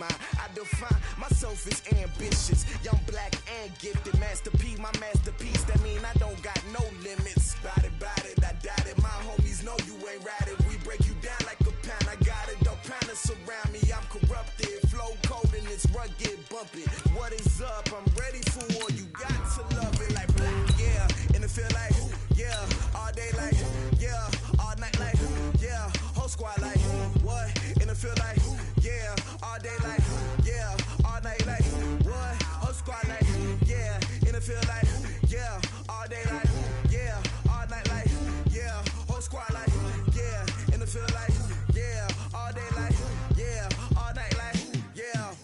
I define myself as ambitious, young, black, and gifted. Master P, my masterpiece. That mean I don't got no limits. Bout it, I doubt it. My homies know you ain't ratted. We break you down like a pound. I got it, don't panic surround me. I'm corrupted, flow cold and it's rugged, bumpy. What is up? I'm ready for war. You got to love it like black, yeah. And it feel like, yeah. All day like, yeah. All night like, yeah. Whole squad like, what? And it feel like, yeah. All day like, yeah. All night like, what? Whole squad like, yeah. And it feel like, yeah. All day like, yeah. All night like, yeah. Whole squad like, yeah. And it feel like, yeah. All day like, yeah. All night like, yeah.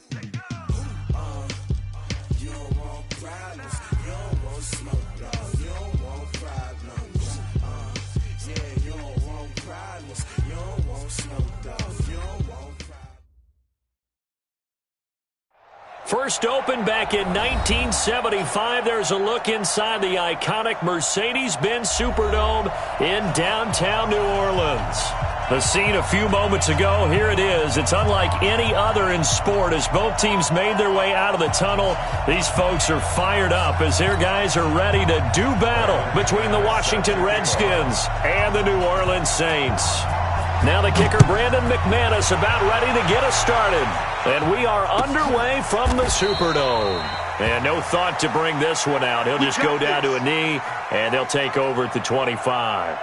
You don't want problems. You don't want smoke, no. You don't want problems. Yeah, you don't want problems. You don't want smoke, dog. You don't want problems. First opened back in 1975. There's a look inside the iconic Mercedes-Benz Superdome in downtown New Orleans. The scene a few moments ago, here it is. It's unlike any other in sport as both teams made their way out of the tunnel. These folks are fired up as their guys are ready to do battle between the Washington Redskins and the New Orleans Saints. Now the kicker, Brandon McManus, about ready to get us started. And we are underway from the Superdome. And no thought to bring this one out. He'll just go down to a knee, and they'll take over at the 25.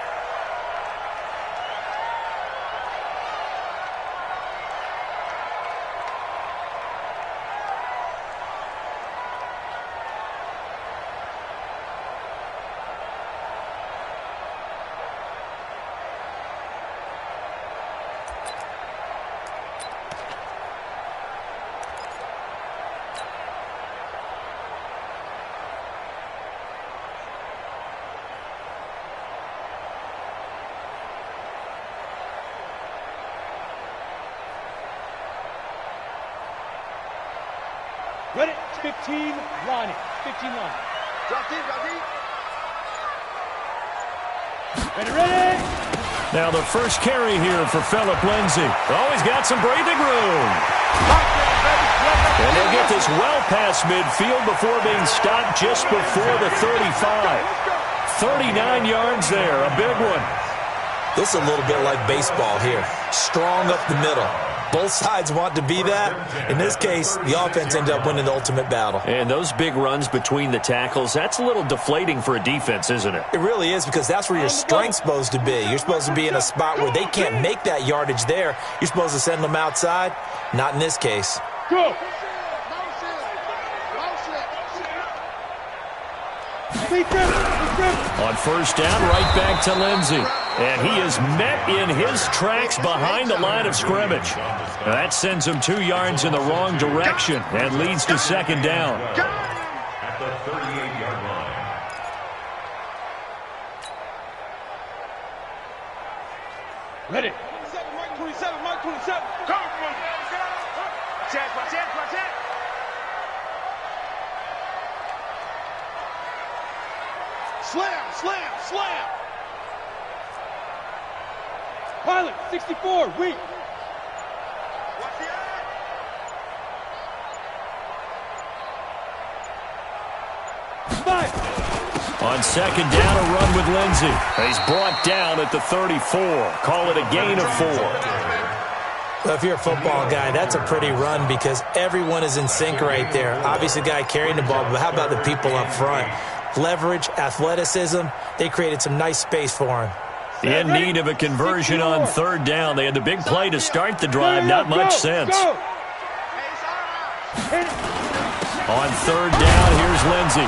Ready, 15 line. 15 line. Drop deep, drop deep. Ready. Now the first carry here for Phillip Lindsay. Oh, he's got some breathing room. And they'll get this well past midfield before being stopped just before the 35. 39 yards there, a big one. This is a little bit like baseball here. Strong up the middle. Both sides want to be that. In this case, the offense ended up winning the ultimate battle. And those big runs between the tackles, that's a little deflating for a defense, isn't it? It really is, because that's where your strength's supposed to be. You're supposed to be in a spot where they can't make that yardage there. You're supposed to send them outside. Not in this case. Go! On first down, right back to Lindsay. And he is met in his tracks behind the line of scrimmage. Now that sends him 2 yards in the wrong direction and leads to second down. At the 38-yard line. Ready. 27, Mark 27, Mark 27. Go! Watch it. Slam. Pilot, 64, weak. Watch the eye. Five. On second down, a run with Lindsay. He's brought down at the 34. Call it a gain of 4. Well, if you're a football guy, that's a pretty run because everyone is in sync right there. Obviously, the guy carrying the ball, but how about the people up front? Leverage, athleticism, they created some nice space for him. In need of a conversion on third down. They had the big play to start the drive. Not much sense. On third down, here's Lindsay.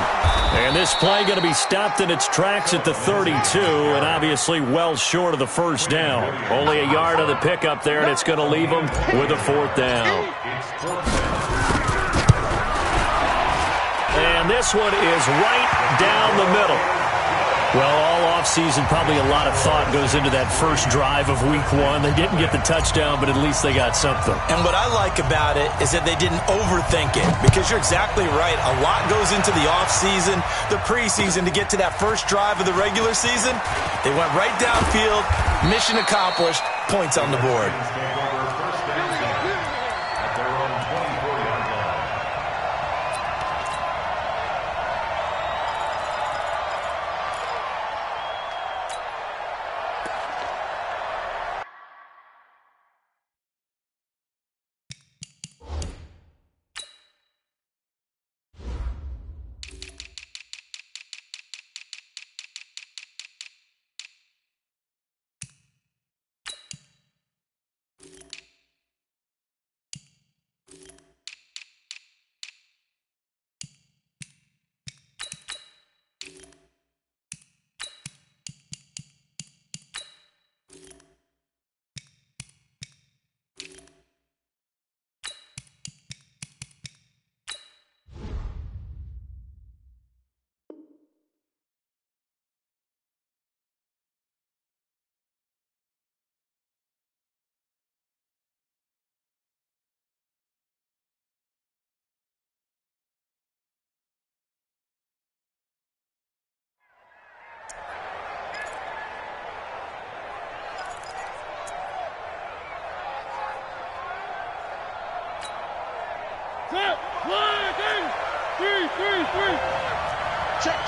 And this play going to be stopped in its tracks at the 32, and obviously well short of the first down. Only a yard of the pickup there, and it's going to leave them with a fourth down. And this one is right down the middle. Well, all offseason, probably a lot of thought goes into that first drive of week 1. They didn't get the touchdown, but at least they got something. And what I like about it is that they didn't overthink it, because you're exactly right. A lot goes into the offseason, the preseason, to get to that first drive of the regular season. They went right downfield, mission accomplished, points on the board. At their own 20. Three. Check.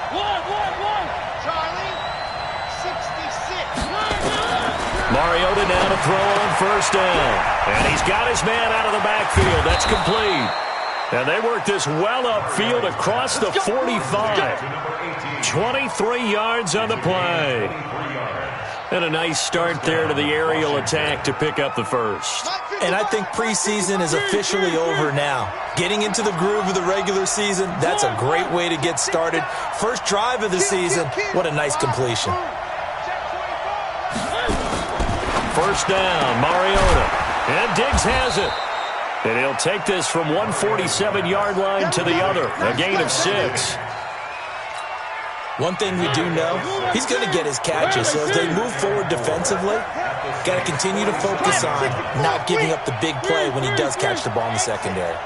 One. Charlie, 66. Mariota now to throw on first down. And he's got his man out of the backfield. That's complete. And they work this well upfield across the 45. 23 yards on the play. And a nice start there to the aerial attack to pick up the first. And I think preseason is officially over now. Getting into the groove of the regular season, that's a great way to get started. First drive of the season, what a nice completion. First down, Mariota. And Diggs has it. And he'll take this from 147-yard line to the other, a gain of 6. One thing we do know, he's going to get his catches. So as they move forward defensively, got to continue to focus on not giving up the big play when he does catch the ball in the secondary.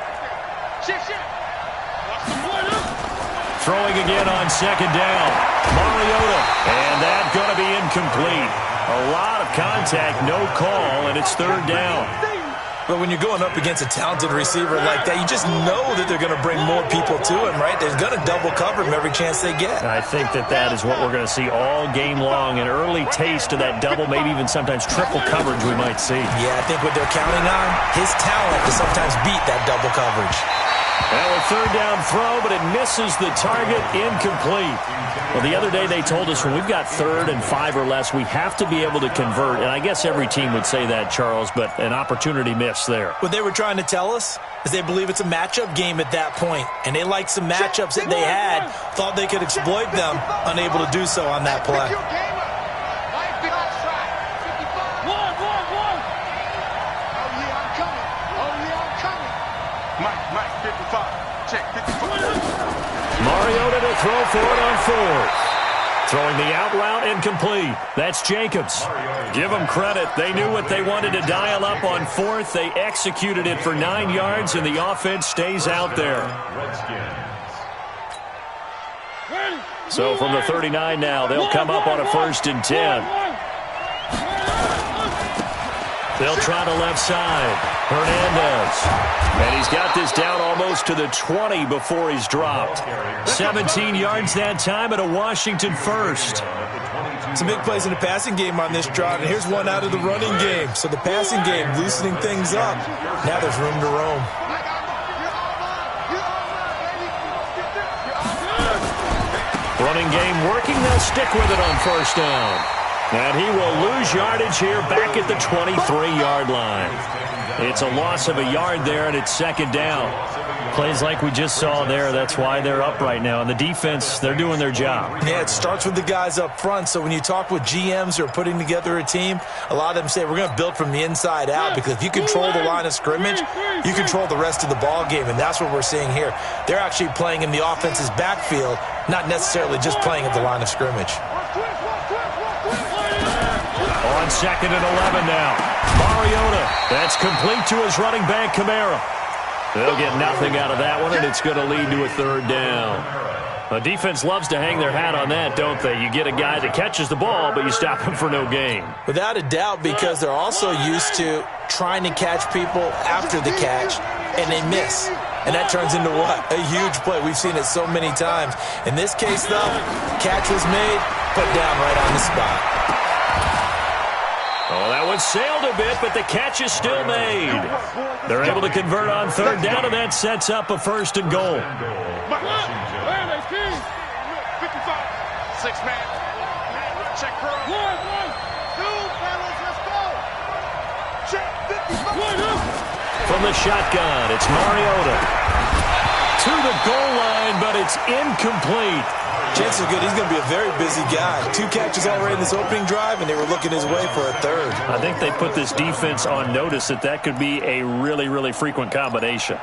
Throwing again on second down. Mariota. And that's going to be incomplete. A lot of contact, no call, and it's third down. But when you're going up against a talented receiver like that, you just know that they're going to bring more people to him, right? They're going to double cover him every chance they get. I think that is what we're going to see all game long. An early taste of that double, maybe even sometimes triple coverage we might see. Yeah, I think what they're counting on, his talent to sometimes beat that double coverage. Well, a third down throw, but it misses the target, incomplete. Well, the other day they told us when we've got 3rd and 5 or less, we have to be able to convert. And I guess every team would say that, Charles, but an opportunity missed there. What they were trying to tell us is they believe it's a matchup game at that point. And they liked some matchups that they had, thought they could exploit them, unable to do so on that play. Mike, 55. Check, 55. Mariota to throw for it on 4th. Throwing the out route incomplete. That's Jacobs. Give them credit. They knew what they wanted to dial up on 4th. They executed it for 9 yards, and the offense stays out there. So from the 39 now, they'll come up on a 1st and 10. They'll try to left side. Hernandez. And he's got this down almost to the 20 before he's dropped. 17 yards that time at a Washington 1st. Some big plays in the passing game on this drive, and here's one out of the running game. So the passing game loosening things up. Now there's room to roam. Running game working. They'll stick with it on first down. And he will lose yardage here back at the 23-yard line. It's a loss of a yard there, and it's second down. Plays like we just saw there, that's why they're up right now. And the defense, they're doing their job. Yeah, it starts with the guys up front. So when you talk with GMs who are putting together a team, a lot of them say we're going to build from the inside out, because if you control the line of scrimmage, you control the rest of the ball game, and that's what we're seeing here. They're actually playing in the offense's backfield, not necessarily just playing at the line of scrimmage. On 2nd and 11 now. Mariota. That's complete to his running back, Kamara. They'll get nothing out of that one, and it's going to lead to a 3rd down. The defense loves to hang their hat on that, don't they? You get a guy that catches the ball, but you stop him for no gain. Without a doubt, because they're also used to trying to catch people after the catch, and they miss. And that turns into what? A huge play. We've seen it so many times. In this case, though, catch was made, put down right on the spot. Oh, that one sailed a bit, but the catch is still made. They're able to convert on 3rd down, and that sets up a 1st and goal. 55. 6-man. Check her out. 2 fellas, let's go. Check 55. From the shotgun, it's Mariota. To the goal line, but it's incomplete. Chances are good he's going to be a very busy guy. 2 catches already in this opening drive, and they were looking his way for a 3rd. I think they put this defense on notice that could be a really, really frequent combination.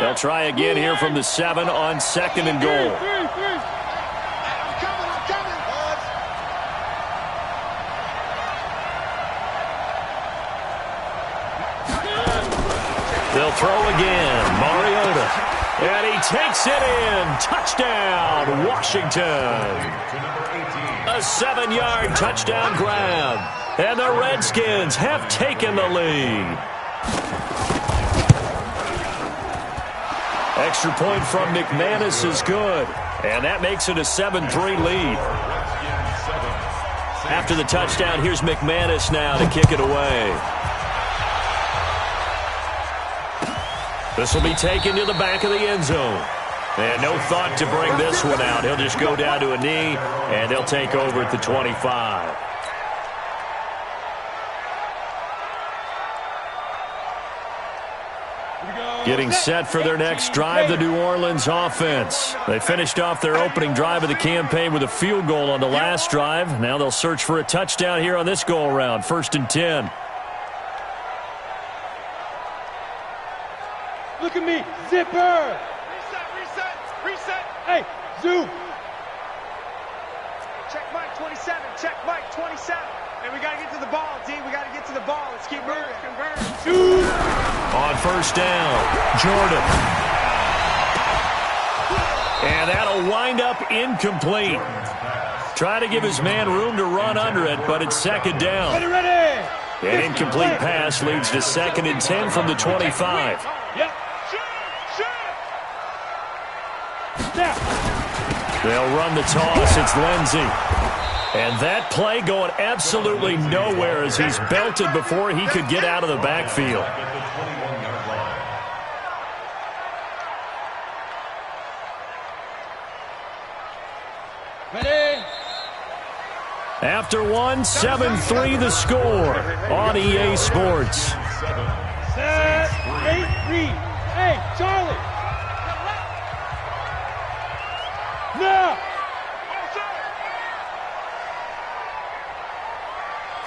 They'll try again here from the 7 on 2nd and goal. I'm coming, bud. They'll throw again. Mariota. And he takes it in. Touchdown, Washington. A 7-yard touchdown grab. And the Redskins have taken the lead. Extra point from McManus is good. And that makes it a 7-3 lead. After the touchdown, here's McManus now to kick it away. This will be taken to the back of the end zone. And no thought to bring this one out. He'll just go down to a knee, and they'll take over at the 25. Getting set for their next drive, the New Orleans offense. They finished off their opening drive of the campaign with a field goal on the last drive. Now they'll search for a touchdown here on this go-around. 1st and 10. Look at me, zipper. Reset. Hey, zoom. Check Mike 27. Check Mike 27. And we got to get to the ball, D. We got to get to the ball. Let's keep moving. Convert. Shoot. On 1st down, Jordan. And that'll wind up incomplete. Try to give his man room to run under it, but it's 2nd down. Ready. An incomplete pass leads to 2nd and 10 from the 25. Yep. They'll run the toss. It's Lindsey. And that play going absolutely nowhere as he's belted before he could get out of the backfield. Ready. After one, 7-3 the score on EA Sports. Set. 8-3. Hey, Charlie. Now.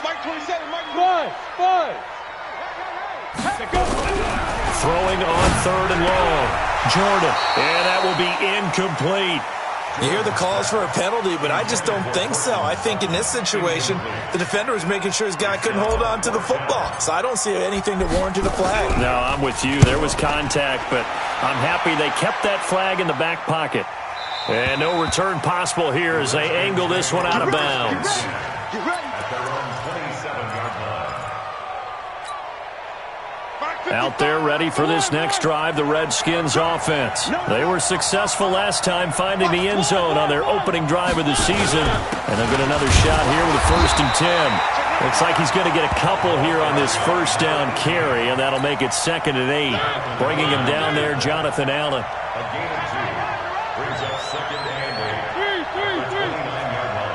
Mike 27. Mike 5. Throwing on 3rd and long. Jordan. And that will be incomplete. You hear the calls for a penalty, but I just don't think so. I think in this situation, the defender was making sure his guy couldn't hold on to the football. So I don't see anything that warranted a flag. No, I'm with you. There was contact, but I'm happy they kept that flag in the back pocket. And no return possible here as they angle this one out of bounds. Get ready. Out there ready for this next drive, the Redskins offense. They were successful last time finding the end zone on their opening drive of the season. And they'll get another shot here with a 1st and 10. Looks like he's going to get a couple here on this 1st down carry, and that'll make it 2nd and 8. Bringing him down there, Jonathan Allen. A gain of 2. Brings up 2nd and 8. 29-yard line.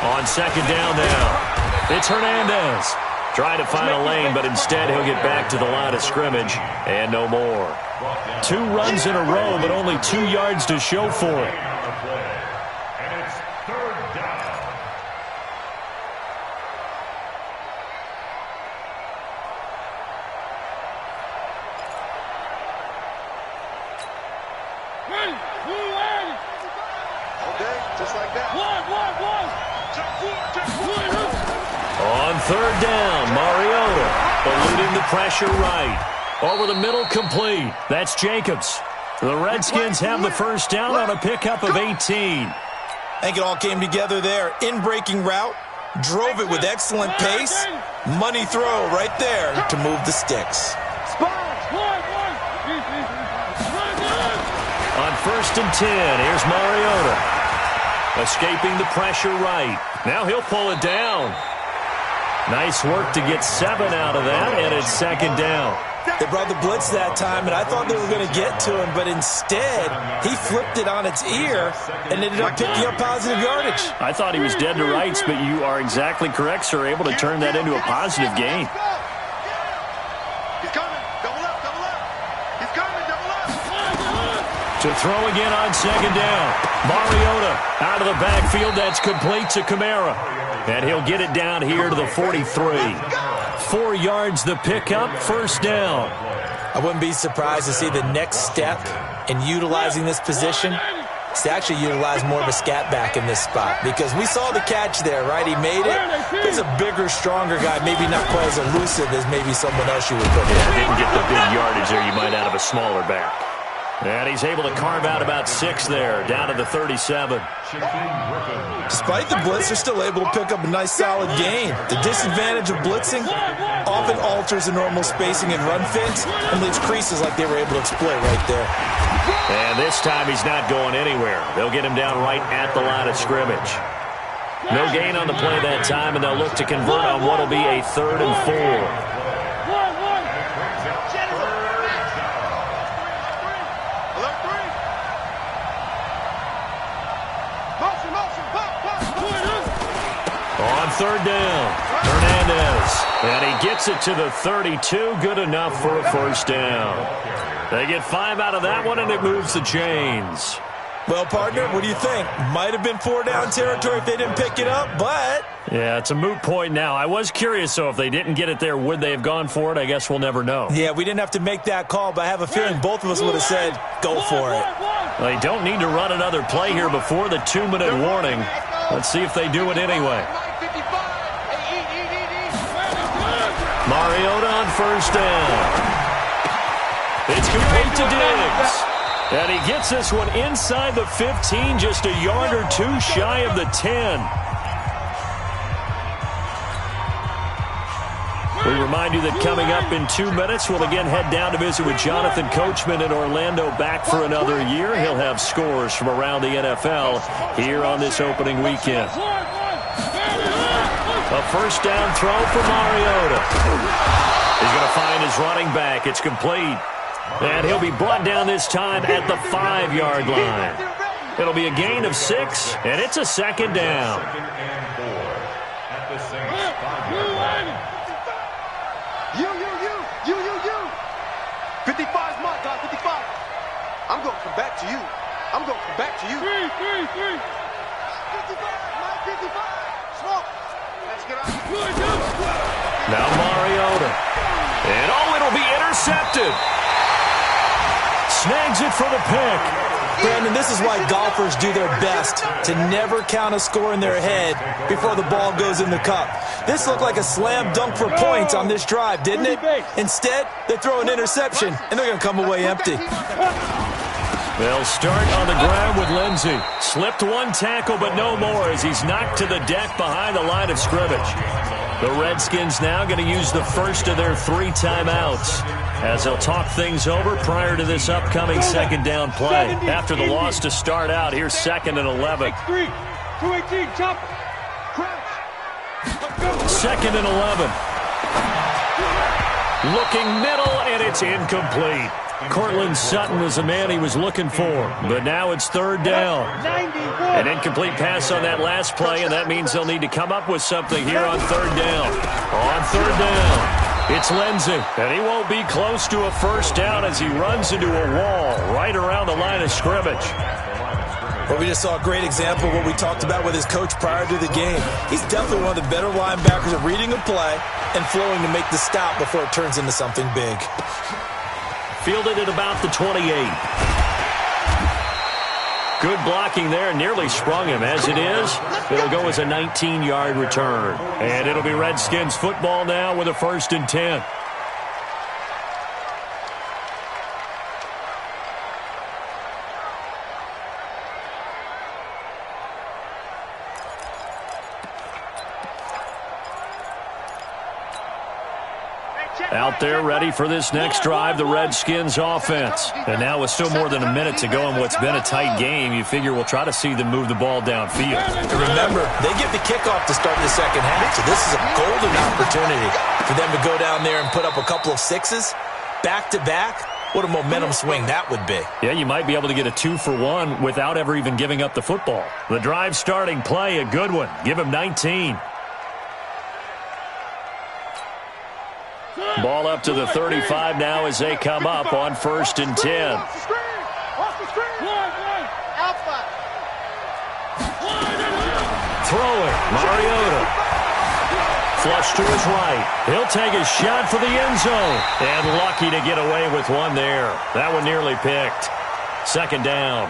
On 2nd down now, it's Hernandez. Trying to find a lane, but instead he'll get back to the line of scrimmage and no more. 2 runs in a row, but only 2 yards to show for it. And it's 3rd down. Okay, just like that. On 3rd down, Mariota eluding the pressure right. Over the middle, complete. That's Jacobs. The Redskins have the 1st down on a pickup of 18. I think it all came together there. In-breaking route, drove it with excellent pace. Money throw right there to move the sticks. On 1st and 10, here's Mariota. Escaping the pressure right. Now he'll pull it down. Nice work to get 7 out of that, and it's 2nd down. They brought the blitz that time, and I thought they were going to get to him, but instead, he flipped it on its ear and ended up picking up positive yardage. I thought he was dead to rights, but you are exactly correct, sir, able to turn that into a positive gain. He's coming. Double up. He's coming. Double up. To throw again on 2nd down. Mariota out of the backfield. That's complete to Kamara. And he'll get it down here to the 43. 4 yards the pickup, 1st down. I wouldn't be surprised to see the next step in utilizing this position is to actually utilize more of a scat back in this spot, because we saw the catch there, right? He made it. He's a bigger, stronger guy, maybe not quite as elusive as maybe someone else you would put in. Yeah, didn't get the big yardage there you might out of a smaller back. And he's able to carve out about 6 there, down to the 37. Despite the blitz, they're still able to pick up a nice solid gain. The disadvantage of blitzing often alters the normal spacing and run fits and leaves creases like they were able to exploit right there. And this time he's not going anywhere. They'll get him down right at the line of scrimmage. No gain on the play that time, and they'll look to convert on what will be a 3rd and 4. On 3rd down, Hernandez. And he gets it to the 32. Good enough for a 1st down. They get 5 out of that one, and it moves the chains. Well, partner, what do you think? Might have been 4-down territory if they didn't pick it up, but... Yeah, it's a moot point now. I was curious, so if they didn't get it there, would they have gone for it? I guess we'll never know. Yeah, we didn't have to make that call, but I have a feeling both of us would have said, go for it. They don't need to run another play here before the 2-minute warning. Let's see if they do it anyway. Mariota on 1st down. It's complete to Diggs. And he gets this one inside the 15, just a yard or 2 shy of the 10. We remind you that coming up in 2 minutes, we'll again head down to visit with Jonathan Coachman in Orlando, back for another year. He'll have scores from around the NFL here on this opening weekend. A 1st down throw for Mariota. He's going to find his running back. It's complete. And he'll be brought down this time at the 5-yard line. It'll be a gain of 6, and it's a 2nd down. You. 55's my guy, 55. I'm going to come back to you. I'm going to come back to you. 55, my 55. Smoke. Let's get out. Now Mariota. And it'll be intercepted. Snags it for the pick. Brandon, this is why golfers do their best to never count a score in their head before the ball goes in the cup. This looked like a slam dunk for points on this drive, didn't it? Instead, they throw an interception, and they're going to come away empty. They'll start on the ground with Lindsey. Slipped 1 tackle, but no more as he's knocked to the deck behind the line of scrimmage. The Redskins now going to use the first of their 3 timeouts as they'll talk things over prior to this upcoming 2nd down play. After the loss to start out, here's 2nd and 11. 218, jump. 2nd and 11. Looking middle, and it's incomplete. Cortland Sutton was the man he was looking for, but now it's 3rd down. An incomplete pass on that last play, and that means they'll need to come up with something here on 3rd down. On 3rd down, it's Lindsey, and he won't be close to a 1st down as he runs into a wall right around the line of scrimmage. Well, we just saw a great example of what we talked about with his coach prior to the game. He's definitely one of the better linebackers at reading a play and flowing to make the stop before it turns into something big. Fielded at about the 28. Good blocking there, nearly sprung him. As it is, it'll go as a 19-yard return. And it'll be Redskins football now with a 1st and 10. Out there ready for this next drive, the Redskins offense. And now with still more than a minute to go in what's been a tight game, you figure we'll try to see them move the ball downfield. And remember, they get the kickoff to start the 2nd half, so this is a golden opportunity for them to go down there and put up a couple of 6s back-to-back. What a momentum swing that would be. Yeah, you might be able to get a 2-for-1 without ever even giving up the football. The drive starting play, a good one. Give him 19. Ball up to the 35 now as they come up on 1st and 10. Throwing, Mariota. Flush to his right. He'll take a shot for the end zone. And lucky to get away with one there. That one nearly picked. 2nd down.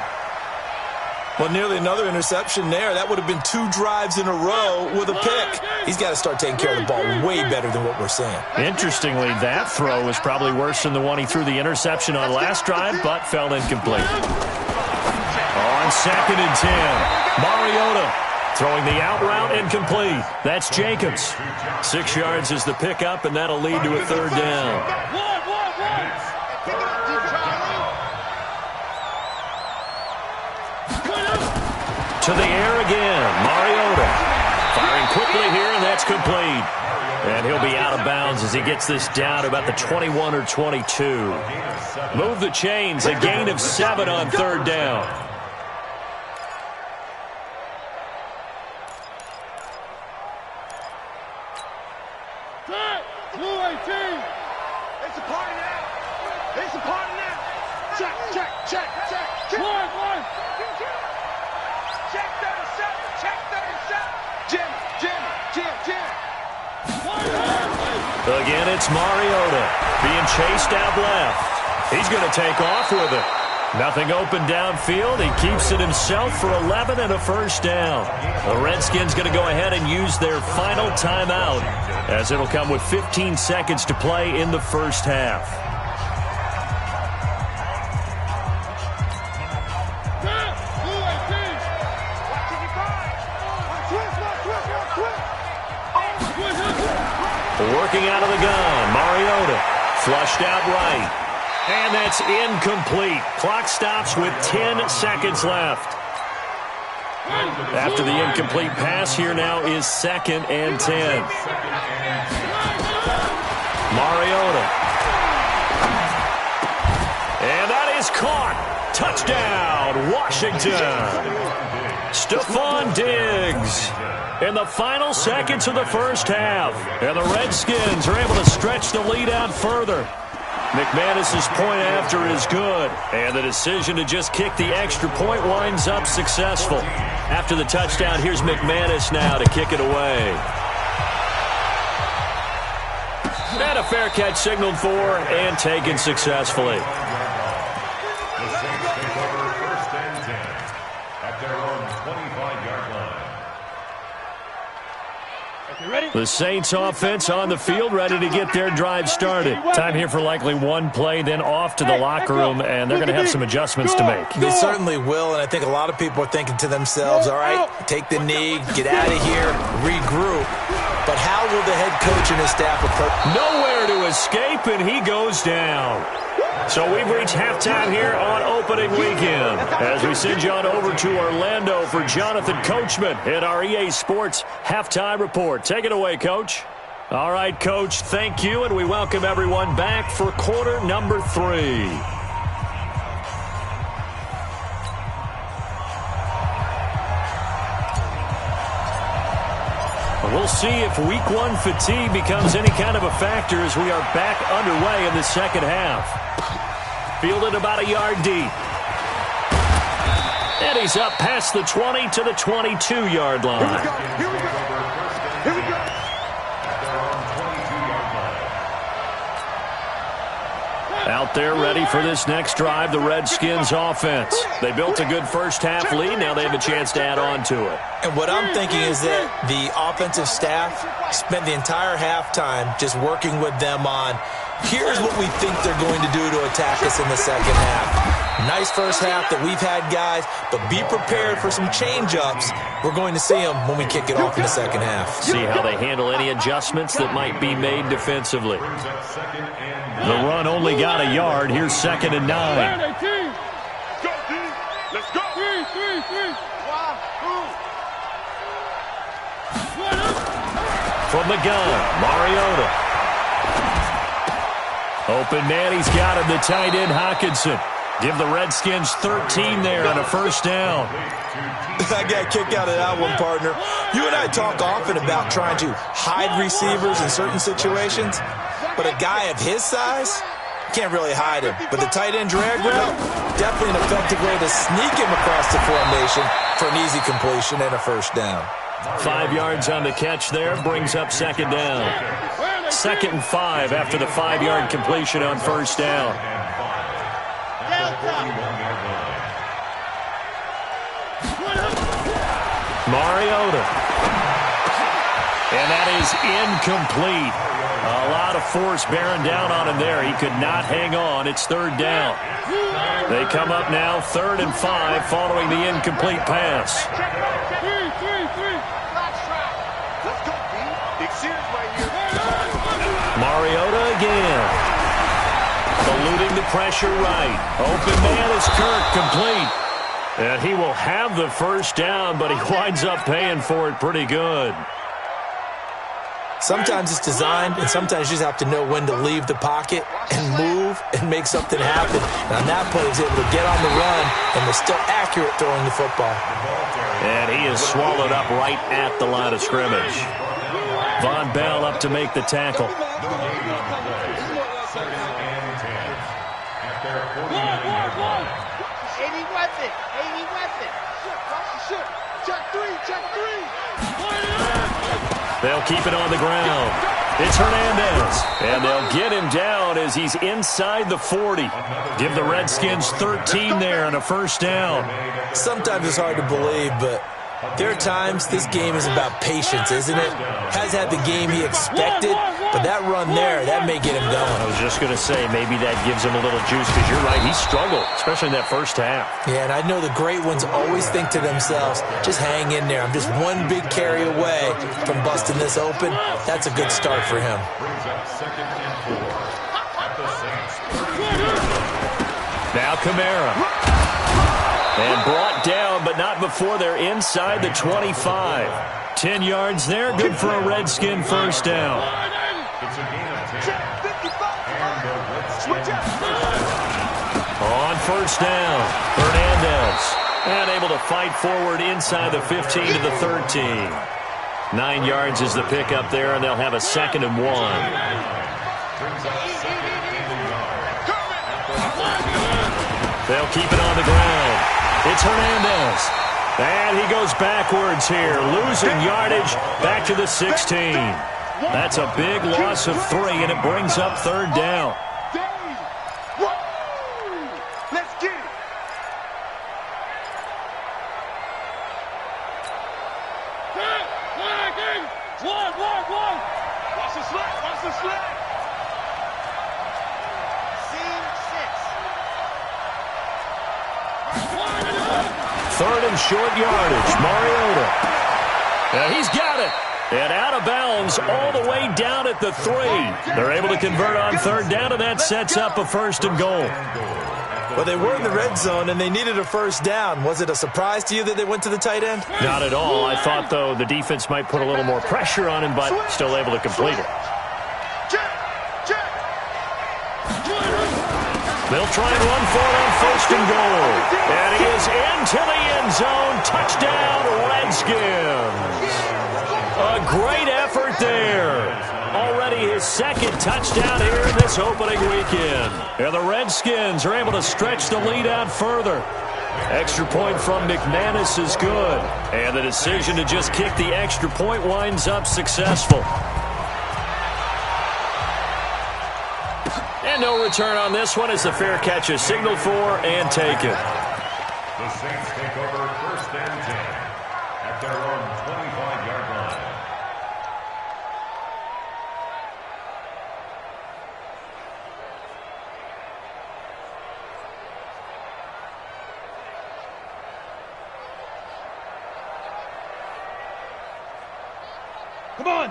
Well, nearly another interception there. That would have been 2 drives in a row with a pick. He's got to start taking care of the ball way better than what we're seeing. Interestingly, that throw was probably worse than the one he threw the interception on last drive, but fell incomplete. On 2nd and 10, Mariota throwing the out route incomplete. That's Jacobs. 6 yards is the pickup, and that'll lead to a 3rd down. To the air again, Mariota. Firing quickly here, and that's complete. And he'll be out of bounds as he gets this down to about the 21 or 22. Move the chains, a gain of 7 on 3rd down. It's a party now. It's a party now. Check. Check 37. Check 37. Jim. Again, it's Mariota being chased out left. He's going to take off with it. Nothing open downfield. He keeps it himself for 11 and a 1st down. The Redskins going to go ahead and use their final timeout, as it'll come with 15 seconds to play in the 1st half. Working out of the gun, Mariota flushed out right. And that's incomplete. Clock stops with 10 seconds left. After the incomplete pass, here now is 2nd and 10. Mariota. And that is caught. Touchdown, Washington. Stephon Diggs in the final seconds of the 1st half. And the Redskins are able to stretch the lead out further. McManus's point after is good, and the decision to just kick the extra point winds up successful. After the touchdown, here's McManus now to kick it away. And a fair catch signaled for and taken successfully. The Saints take over 1st and 10 at their own 25-yard line. The Saints offense on the field, ready to get their drive started. Time here for likely one play, then off to the locker room, and they're going to have some adjustments to make. They certainly will, and I think a lot of people are thinking to themselves, all right, take the knee, get out of here, regroup. But how will the head coach and his staff approach? Nowhere to escape, and he goes down. So we've reached halftime here on opening weekend as we send you on over to Orlando for Jonathan Coachman in our EA Sports Halftime Report. Take it away, Coach. All right, Coach, thank you, and we welcome everyone back for quarter number 3. We'll see if week 1 fatigue becomes any kind of a factor as we are back underway in the 2nd half. Fielded about a yard deep. And he's up past the 20 to the 22-yard line. Here we go. Out there ready for this next drive, the Redskins offense. They built a good 1st half lead. Now they have a chance to add on to it. And what I'm thinking is that the offensive staff spent the entire halftime just working with them on, here's what we think they're going to do to attack us in the 2nd half. Nice 1st half that we've had, guys, but be prepared for some change-ups. We're going to see them when we kick it off in the 2nd half. See how they handle any adjustments that might be made defensively. The run only got a yard. Here's 2nd and 9. Let's go. From the gun, Mariota. Open man, he's got him, the tight end, Hockenson. Give the Redskins 13 there on a 1st down. I got a kick out of that one, partner. You and I talk often about trying to hide receivers in certain situations, but a guy of his size can't really hide him. But the tight end drag route, definitely an effective way to sneak him across the formation for an easy completion and a 1st down. 5 yards on the catch there, brings up 2nd down. 2nd and 5 after the 5-yard completion on 1st down. Mariota. And that is incomplete. A lot of force bearing down on him there. He could not hang on. It's third down. They come up now 3rd and 5 following the incomplete pass. Mariota again. Eluding the pressure right. Open man is Kirk, complete. And he will have the first down, but he winds up paying for it pretty good. Sometimes it's designed, and sometimes you just have to know when to leave the pocket and move and make something happen. And on that play, he was able to get on the run and was still accurate throwing the football. And he is swallowed up right at the line of scrimmage. Von Bell up to make the tackle. They'll keep it on the ground. It's Hernandez. And they'll get him down as he's inside the 40. Give the Redskins 13 there and a first down. Sometimes it's hard to believe, but there are times this game is about patience, isn't it? Has had the game he expected, but that run there, that may get him going. I was just going to say, maybe that gives him a little juice, because you're right, he struggled, especially in that first half. Yeah, and I know the great ones always think to themselves, just hang in there. I'm just one big carry away from busting this open. That's a good start for him. Now Kamara. And brought down, but not before they're inside the 25. 10 yards there, good for a Redskin first down. On first down, Hernandez. And able to fight forward inside the 15 to the 13. 9 yards is the pickup there, and they'll have a 2nd and 1. They'll keep it on the ground. It's Hernandez. And he goes backwards here, losing yardage back to the 16. That's a big loss of 3, and it brings up 3rd down. Let's get it. One. Watch the slide. Third and short yardage, Mariota. He's got it. And out of bounds all the way down at the 3. They're able to convert on 3rd down, and that sets up a 1st and goal. Well, they were in the red zone, and they needed a first down. Was it a surprise to you that they went to the tight end? Not at all. I thought, though, the defense might put a little more pressure on him, but still able to complete it. They'll try and run for it on 1st and goal. And he is into the end zone. Touchdown, Redskins. A great effort there. Already his 2nd touchdown here in this opening weekend. And the Redskins are able to stretch the lead out further. Extra point from McManus is good. And the decision to just kick the extra point winds up successful. And no return on this one as the fair catch is signaled for and taken. The Saints take over 1st and 10 at their own 25-yard line.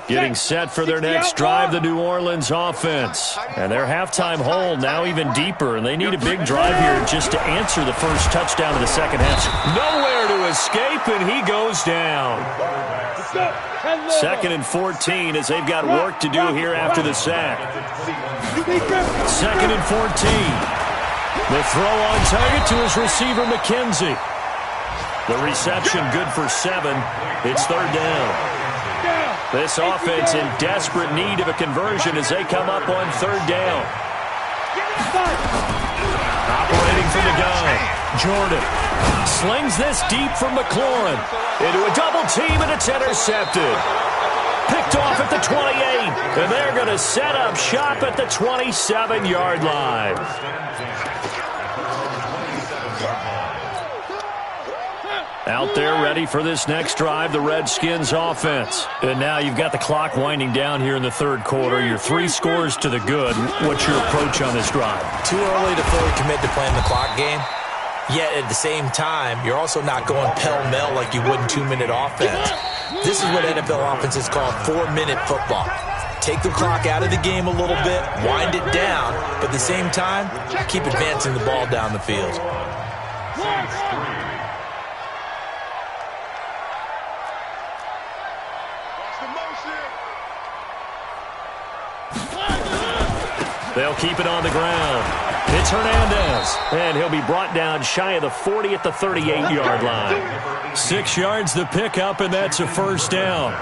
Getting set for their next drive, the New Orleans offense. And their halftime hole now even deeper, and they need a big drive here just to answer the first touchdown of the 2nd half. Nowhere to escape, and he goes down. 2nd and 14 as they've got work to do here after the sack. 2nd and 14. The throw on target to his receiver, McKenzie. The reception good for 7. It's 3rd down. This offense in desperate need of a conversion as they come up on 3rd down. Operating from the gun, Jordan slings this deep from McLaurin into a double team, and it's intercepted. Picked off at the 28, and they're going to set up shop at the 27-yard line. Out there ready for this next drive, the Redskins offense. And now you've got the clock winding down here in the third quarter. You're 3 scores to the good. What's your approach on this drive? Too early to fully commit to playing the clock game. Yet at the same time, you're also not going pell-mell like you would in 2-minute offense. This is what NFL offenses call 4-minute football. Take the clock out of the game a little bit, wind it down, but at the same time, keep advancing the ball down the field. They'll keep it on the ground. It's Hernandez, and he'll be brought down shy of the 40 at the 38-yard line. 6 yards the pickup, and that's a first down.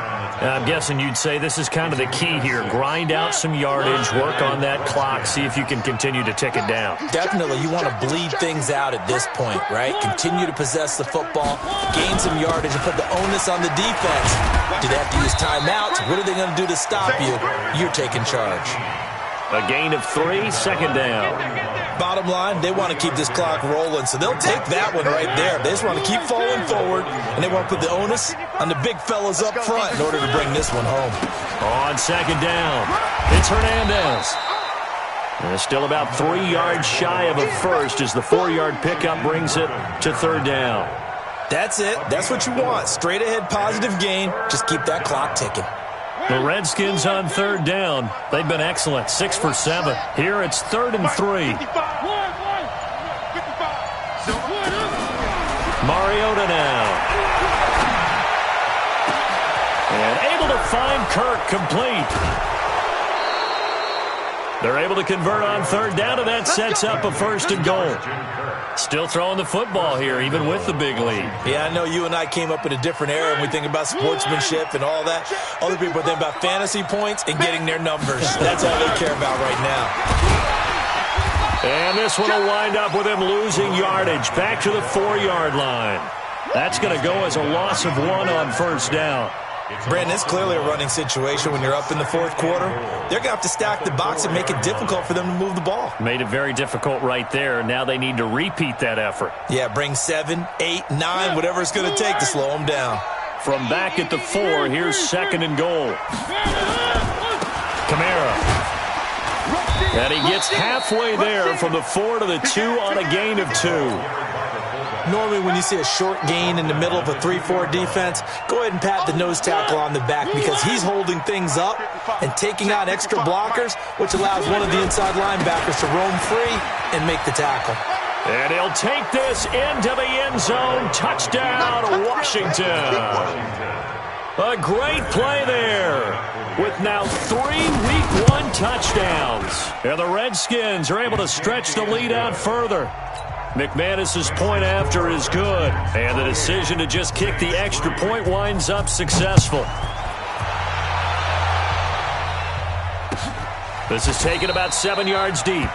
I'm guessing you'd say this is kind of the key here. Grind out some yardage, work on that clock, see if you can continue to tick it down. Definitely, you want to bleed things out at this point, right? Continue to possess the football, gain some yardage, and put the onus on the defense. Do they have to use timeouts? What are they going to do to stop you? You're taking charge. A gain of 3, second down. Bottom line, they want to keep this clock rolling, so they'll take that one right there. They just want to keep falling forward, and they want to put the onus on the big fellas up front in order to bring this one home. On second down, it's Hernandez. And it's still about 3 yards shy of a first as the 4-yard pickup brings it to third down. That's it. That's what you want. Straight ahead positive gain. Just keep that clock ticking. The Redskins on third down. They've been excellent, 6 for 7. Here it's 3rd and 3. Mariota now. And able to find Kirk complete. They're able to convert on third down, and that sets up a 1st and goal. Still throwing the football here, even with the big lead. Yeah, I know you and I came up in a different era, and we think about sportsmanship and all that. Other people think about fantasy points and getting their numbers. That's all they care about right now. And this one will wind up with him losing yardage back to the 4-yard line. That's going to go as a loss of 1 on first down. Brandon, it's clearly a running situation when you're up in the 4th quarter. They're going to have to stack the box and make it difficult for them to move the ball. Made it very difficult right there. Now they need to repeat that effort. Yeah, bring 7, 8, 9, whatever it's going to take to slow them down. From back at the 4, here's 2nd and goal. Kamara. And he gets halfway there from the 4 to the 2 on a gain of 2. Normally, when you see a short gain in the middle of a 3-4 defense, go ahead and pat the nose tackle on the back because he's holding things up and taking out extra blockers, which allows one of the inside linebackers to roam free and make the tackle. And he'll take this into the end zone. Touchdown, Washington. A great play there with now 3 Week 1 touchdowns. And the Redskins are able to stretch the lead out further. McManus's point after is good, and the decision to just kick the extra point winds up successful. This is taken about 7 yards deep.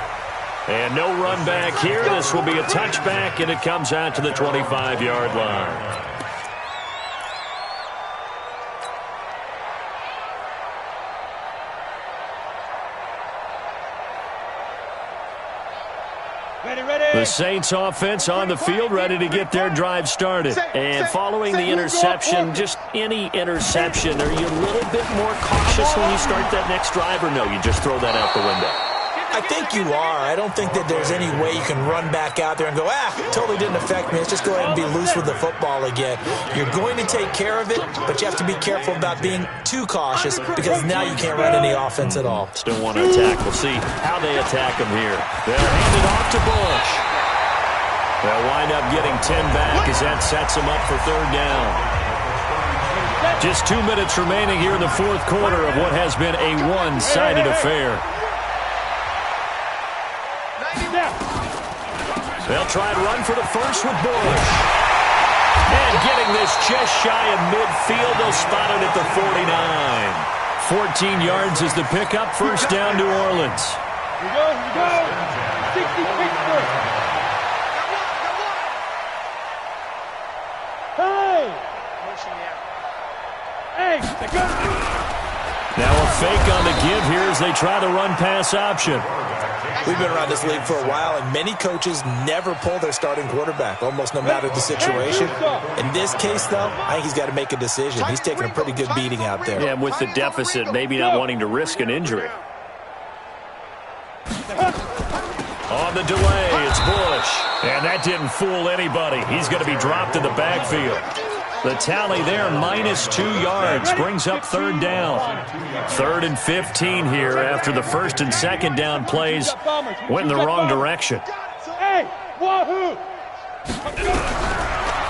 And no run back here. This will be a touchback, and it comes out to the 25-yard line. The Saints offense on the field, ready to get their drive started. And following the interception, just any interception, are you a little bit more cautious when you start that next drive, or no, you just throw that out the window? I think you are. I don't think that there's any way you can run back out there and go, totally didn't affect me. Let's just go ahead and be loose with the football again. You're going to take care of it, but you have to be careful about being too cautious because now you can't run any offense at all. Still want to attack. We'll see how they attack him here. They'll hand it off to Bush. They'll wind up getting 10 back as that sets them up for third down. Just 2 minutes remaining here in the 4th quarter of what has been a one-sided affair. They'll try and run for the first with Bush. And getting this just shy of midfield, they'll spot it at the 49. 14 yards is the pickup, first down New Orleans. Here we go. 60 Pittsburgh. Hey! Hey, now a fake on the give here as they try to run pass option. We've been around this league for a while, and many coaches never pull their starting quarterback, almost no matter the situation. In this case, though, I think he's got to make a decision. He's taking a pretty good beating out there. Yeah, with the deficit, maybe not wanting to risk an injury. On the delay, it's Bush. And that didn't fool anybody. He's going to be dropped in the backfield. The tally there, -2 yards, brings up third down. 3rd and 15 here after the first and second down plays went in the wrong direction. Hey, wahoo!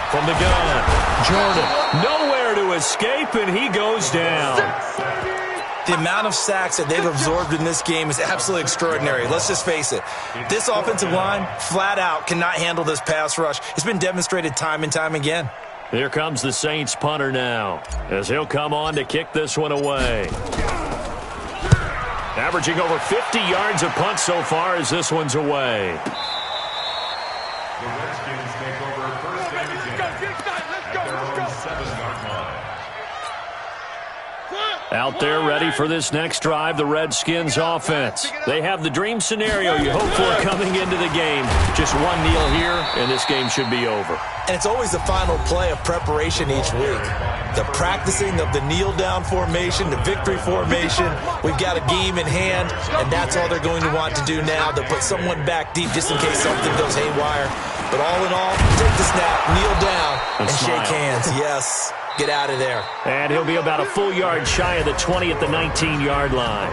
From the gun, Jordan, nowhere to escape, and he goes down. The amount of sacks that they've absorbed in this game is absolutely extraordinary. Let's just face it. This offensive line, flat out, cannot handle this pass rush. It's been demonstrated time and time again. Here comes the Saints punter now, as he'll come on to kick this one away. Averaging over 50 yards a punt so far as this one's away. The Redskins take over first and 10 at their own 7-yard line. Out there ready for this next drive, the Redskins offense. They have the dream scenario you hope for coming into the game. Just one kneel here, and this game should be over. And it's always the final play of preparation each week. The practicing of the kneel-down formation, the victory formation. We've got a game in hand, and that's all they're going to want to do now, to put someone back deep just in case something goes haywire. But all in all, take the snap, kneel down, and shake hands. Yes. Get out of there. And he'll be about a full yard shy of the 20 at the 19-yard line.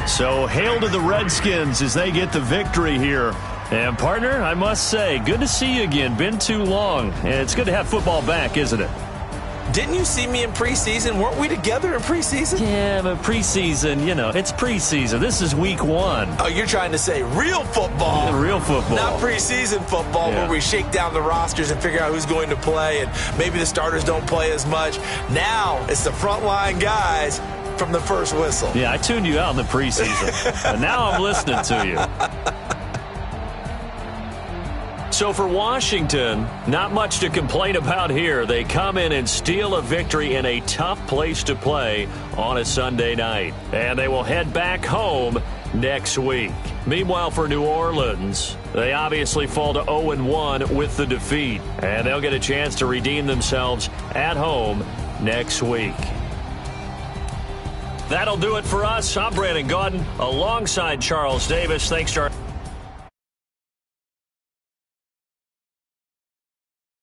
So hail to the Redskins as they get the victory here. And, partner, I must say, good to see you again. Been too long. And it's good to have football back, isn't it? Didn't you see me in preseason? Weren't we together in preseason? Yeah, but preseason, you know, it's preseason. This is week 1. Oh, you're trying to say real football. Yeah, real football. Not preseason football where we shake down the rosters and figure out who's going to play, and maybe the starters don't play as much. Now it's the frontline guys from the first whistle. Yeah, I tuned you out in the preseason, and now I'm listening to you. So for Washington, not much to complain about here. They come in and steal a victory in a tough place to play on a Sunday night. And they will head back home next week. Meanwhile, for New Orleans, they obviously fall to 0-1 with the defeat. And they'll get a chance to redeem themselves at home next week. That'll do it for us. I'm Brandon Gaudin alongside Charles Davis. Thanks to our